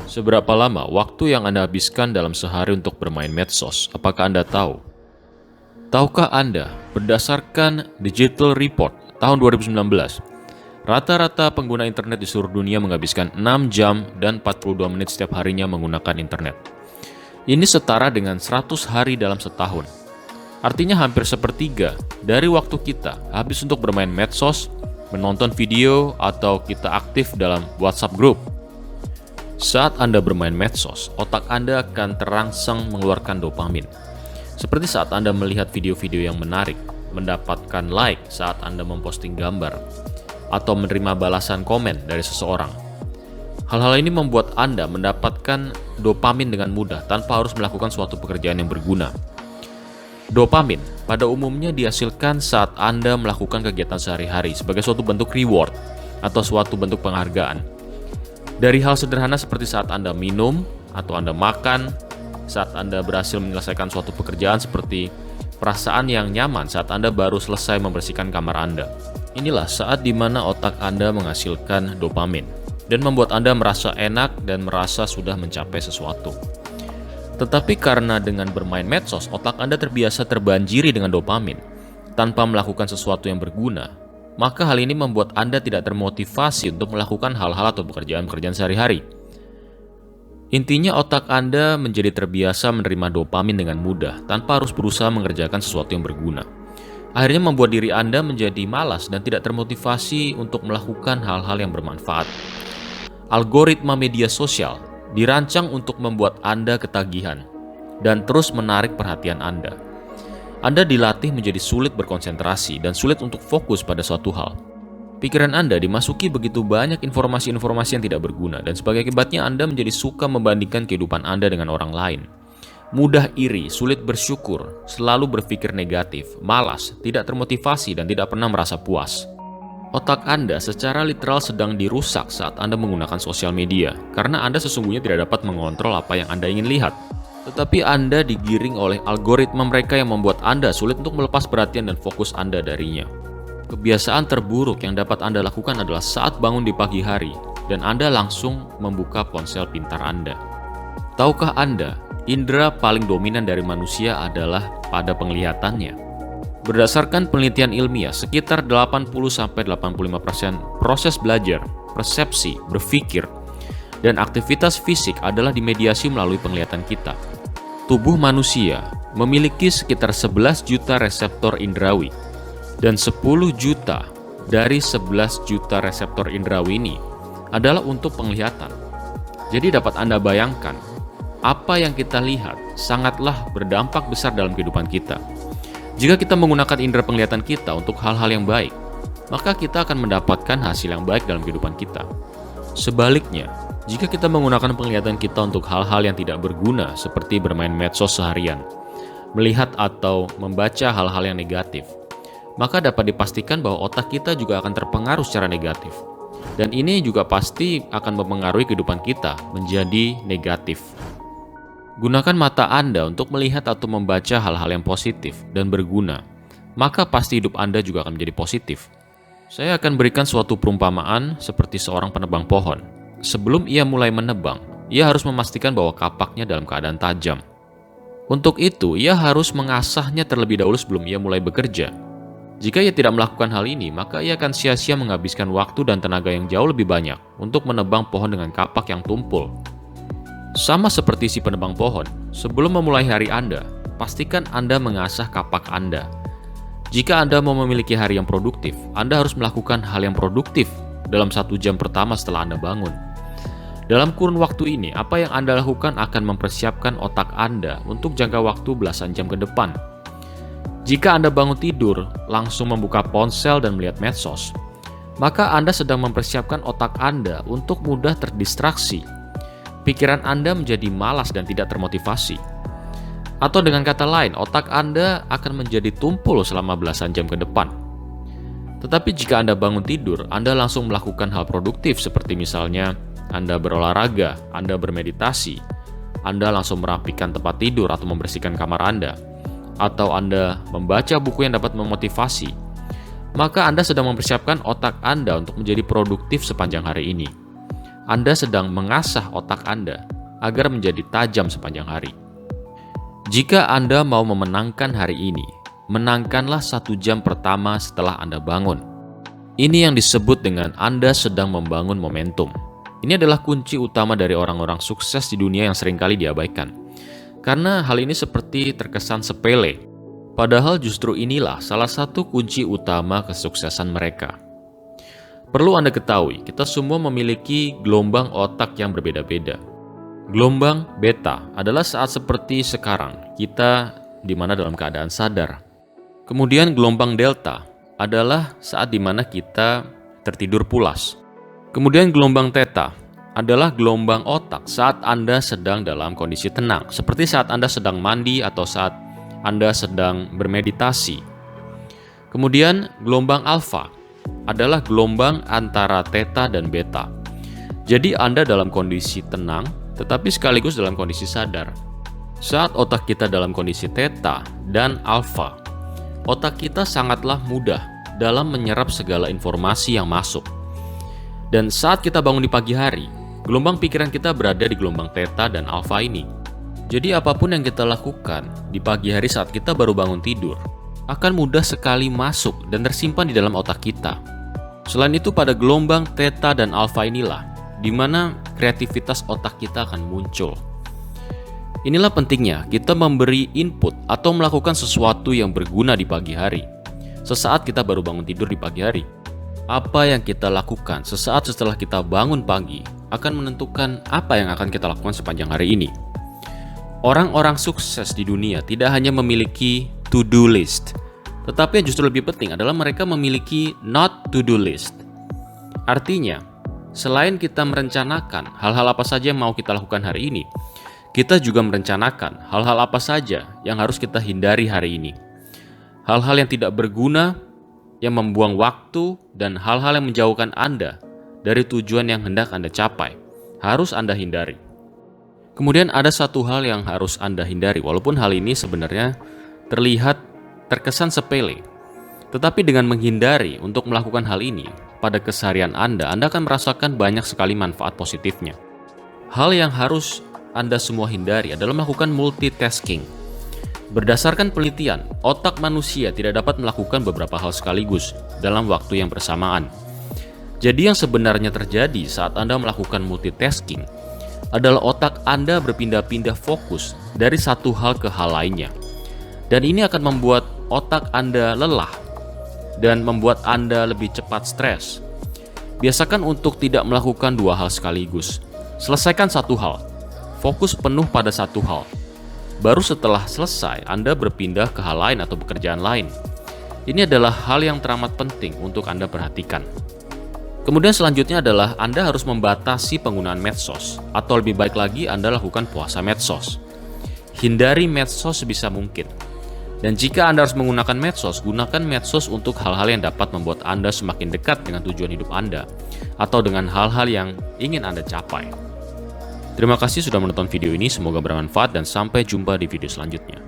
Seberapa lama waktu yang Anda habiskan dalam sehari untuk bermain medsos? Apakah Anda tahu? Tahukah Anda, berdasarkan Digital Report tahun 2019, rata-rata pengguna internet di seluruh dunia menghabiskan 6 jam dan 42 menit setiap harinya menggunakan internet. Ini setara dengan 100 hari dalam setahun. Artinya hampir sepertiga dari waktu kita habis untuk bermain medsos, menonton video, atau kita aktif dalam WhatsApp group. Saat Anda bermain medsos, otak Anda akan terangsang mengeluarkan dopamin. Seperti saat Anda melihat video-video yang menarik, mendapatkan like saat Anda memposting gambar, atau menerima balasan komen dari seseorang. Hal-hal ini membuat Anda mendapatkan dopamin dengan mudah tanpa harus melakukan suatu pekerjaan yang berguna. Dopamin pada umumnya dihasilkan saat Anda melakukan kegiatan sehari-hari sebagai suatu bentuk reward atau suatu bentuk penghargaan. Dari hal sederhana seperti saat Anda minum atau Anda makan, saat Anda berhasil menyelesaikan suatu pekerjaan seperti perasaan yang nyaman saat Anda baru selesai membersihkan kamar Anda. Inilah saat di mana otak Anda menghasilkan dopamin dan membuat Anda merasa enak dan merasa sudah mencapai sesuatu. Tetapi karena dengan bermain medsos, otak Anda terbiasa terbanjiri dengan dopamin tanpa melakukan sesuatu yang berguna, maka hal ini membuat Anda tidak termotivasi untuk melakukan hal-hal atau pekerjaan-pekerjaan sehari-hari. Intinya otak Anda menjadi terbiasa menerima dopamin dengan mudah tanpa harus berusaha mengerjakan sesuatu yang berguna. Akhirnya membuat diri Anda menjadi malas dan tidak termotivasi untuk melakukan hal-hal yang bermanfaat. Algoritma media sosial dirancang untuk membuat Anda ketagihan dan terus menarik perhatian Anda. Anda dilatih menjadi sulit berkonsentrasi dan sulit untuk fokus pada suatu hal. Pikiran Anda dimasuki begitu banyak informasi-informasi yang tidak berguna, dan sebagai akibatnya Anda menjadi suka membandingkan kehidupan Anda dengan orang lain. Mudah iri, sulit bersyukur, selalu berpikir negatif, malas, tidak termotivasi, dan tidak pernah merasa puas. Otak Anda secara literal sedang dirusak saat Anda menggunakan sosial media, karena Anda sesungguhnya tidak dapat mengontrol apa yang Anda ingin lihat. Tetapi Anda digiring oleh algoritma mereka yang membuat Anda sulit untuk melepas perhatian dan fokus Anda darinya. Kebiasaan terburuk yang dapat Anda lakukan adalah saat bangun di pagi hari dan Anda langsung membuka ponsel pintar Anda. Tahukah Anda, indera paling dominan dari manusia adalah pada penglihatannya? Berdasarkan penelitian ilmiah, sekitar 80-85% proses belajar, persepsi, berpikir, dan aktivitas fisik adalah dimediasi melalui penglihatan kita. Tubuh manusia memiliki sekitar 11 juta reseptor indrawi, dan 10 juta dari 11 juta reseptor indrawi ini adalah untuk penglihatan. Jadi dapat Anda bayangkan, apa yang kita lihat sangatlah berdampak besar dalam kehidupan kita. Jika kita menggunakan indera penglihatan kita untuk hal-hal yang baik, maka kita akan mendapatkan hasil yang baik dalam kehidupan kita. Sebaliknya, jika kita menggunakan penglihatan kita untuk hal-hal yang tidak berguna seperti bermain medsos seharian, melihat atau membaca hal-hal yang negatif, maka dapat dipastikan bahwa otak kita juga akan terpengaruh secara negatif. Dan ini juga pasti akan mempengaruhi kehidupan kita menjadi negatif. Gunakan mata Anda untuk melihat atau membaca hal-hal yang positif dan berguna, maka pasti hidup Anda juga akan menjadi positif. Saya akan berikan suatu perumpamaan seperti seorang penebang pohon. Sebelum ia mulai menebang, ia harus memastikan bahwa kapaknya dalam keadaan tajam. Untuk itu, ia harus mengasahnya terlebih dahulu sebelum ia mulai bekerja. Jika ia tidak melakukan hal ini, maka ia akan sia-sia menghabiskan waktu dan tenaga yang jauh lebih banyak untuk menebang pohon dengan kapak yang tumpul. Sama seperti si penebang pohon, sebelum memulai hari Anda, pastikan Anda mengasah kapak Anda. Jika Anda mau memiliki hari yang produktif, Anda harus melakukan hal yang produktif dalam 1 jam pertama setelah Anda bangun. Dalam kurun waktu ini, apa yang Anda lakukan akan mempersiapkan otak Anda untuk jangka waktu belasan jam ke depan. Jika Anda bangun tidur, langsung membuka ponsel dan melihat medsos, maka Anda sedang mempersiapkan otak Anda untuk mudah terdistraksi. Pikiran Anda menjadi malas dan tidak termotivasi. Atau dengan kata lain, otak Anda akan menjadi tumpul selama belasan jam ke depan. Tetapi jika Anda bangun tidur, Anda langsung melakukan hal produktif seperti misalnya Anda berolahraga, Anda bermeditasi, Anda langsung merapikan tempat tidur atau membersihkan kamar Anda, atau Anda membaca buku yang dapat memotivasi, maka Anda sedang mempersiapkan otak Anda untuk menjadi produktif sepanjang hari ini. Anda sedang mengasah otak Anda agar menjadi tajam sepanjang hari. Jika Anda mau memenangkan hari ini, menangkanlah 1 jam pertama setelah Anda bangun. Ini yang disebut dengan Anda sedang membangun momentum. Ini adalah kunci utama dari orang-orang sukses di dunia yang seringkali diabaikan. Karena hal ini seperti terkesan sepele, padahal justru inilah salah satu kunci utama kesuksesan mereka. Perlu Anda ketahui, kita semua memiliki gelombang otak yang berbeda-beda. Gelombang beta adalah saat seperti sekarang, kita di mana dalam keadaan sadar. Kemudian gelombang delta adalah saat di mana kita tertidur pulas. Kemudian gelombang theta adalah gelombang otak saat Anda sedang dalam kondisi tenang, seperti saat Anda sedang mandi atau saat Anda sedang bermeditasi. Kemudian gelombang alfa adalah gelombang antara theta dan beta. Jadi Anda dalam kondisi tenang, tetapi sekaligus dalam kondisi sadar. Saat otak kita dalam kondisi theta dan alfa, otak kita sangatlah mudah dalam menyerap segala informasi yang masuk. Dan saat kita bangun di pagi hari, gelombang pikiran kita berada di gelombang theta dan alfa ini. Jadi apapun yang kita lakukan di pagi hari saat kita baru bangun tidur, akan mudah sekali masuk dan tersimpan di dalam otak kita. Selain itu pada gelombang theta dan alfa inilah di mana kreativitas otak kita akan muncul. Inilah pentingnya kita memberi input atau melakukan sesuatu yang berguna di pagi hari. Sesaat kita baru bangun tidur di pagi hari, apa yang kita lakukan sesaat setelah kita bangun pagi akan menentukan apa yang akan kita lakukan sepanjang hari ini. Orang-orang sukses di dunia tidak hanya memiliki to-do list, tetapi yang justru lebih penting adalah mereka memiliki not to-do list. Artinya, selain kita merencanakan hal-hal apa saja yang mau kita lakukan hari ini, kita juga merencanakan hal-hal apa saja yang harus kita hindari hari ini. Hal-hal yang tidak berguna, yang membuang waktu, dan hal-hal yang menjauhkan Anda dari tujuan yang hendak Anda capai, harus Anda hindari. Kemudian ada satu hal yang harus Anda hindari, walaupun hal ini sebenarnya terkesan sepele. Tetapi dengan menghindari untuk melakukan hal ini, pada keseharian Anda akan merasakan banyak sekali manfaat positifnya. Hal yang harus Anda semua hindari adalah melakukan multitasking. Berdasarkan penelitian, otak manusia tidak dapat melakukan beberapa hal sekaligus dalam waktu yang bersamaan. Jadi yang sebenarnya terjadi saat Anda melakukan multitasking adalah otak Anda berpindah-pindah fokus dari satu hal ke hal lainnya. Dan ini akan membuat otak Anda lelah dan membuat Anda lebih cepat stres. Biasakan untuk tidak melakukan 2 hal sekaligus. Selesaikan satu hal, fokus penuh pada satu hal. Baru setelah selesai, Anda berpindah ke hal lain atau pekerjaan lain. Ini adalah hal yang teramat penting untuk Anda perhatikan. Kemudian selanjutnya adalah Anda harus membatasi penggunaan medsos, atau lebih baik lagi Anda lakukan puasa medsos. Hindari medsos sebisa mungkin. Dan jika Anda harus menggunakan medsos, gunakan medsos untuk hal-hal yang dapat membuat Anda semakin dekat dengan tujuan hidup Anda, atau dengan hal-hal yang ingin Anda capai. Terima kasih sudah menonton video ini, semoga bermanfaat dan sampai jumpa di video selanjutnya.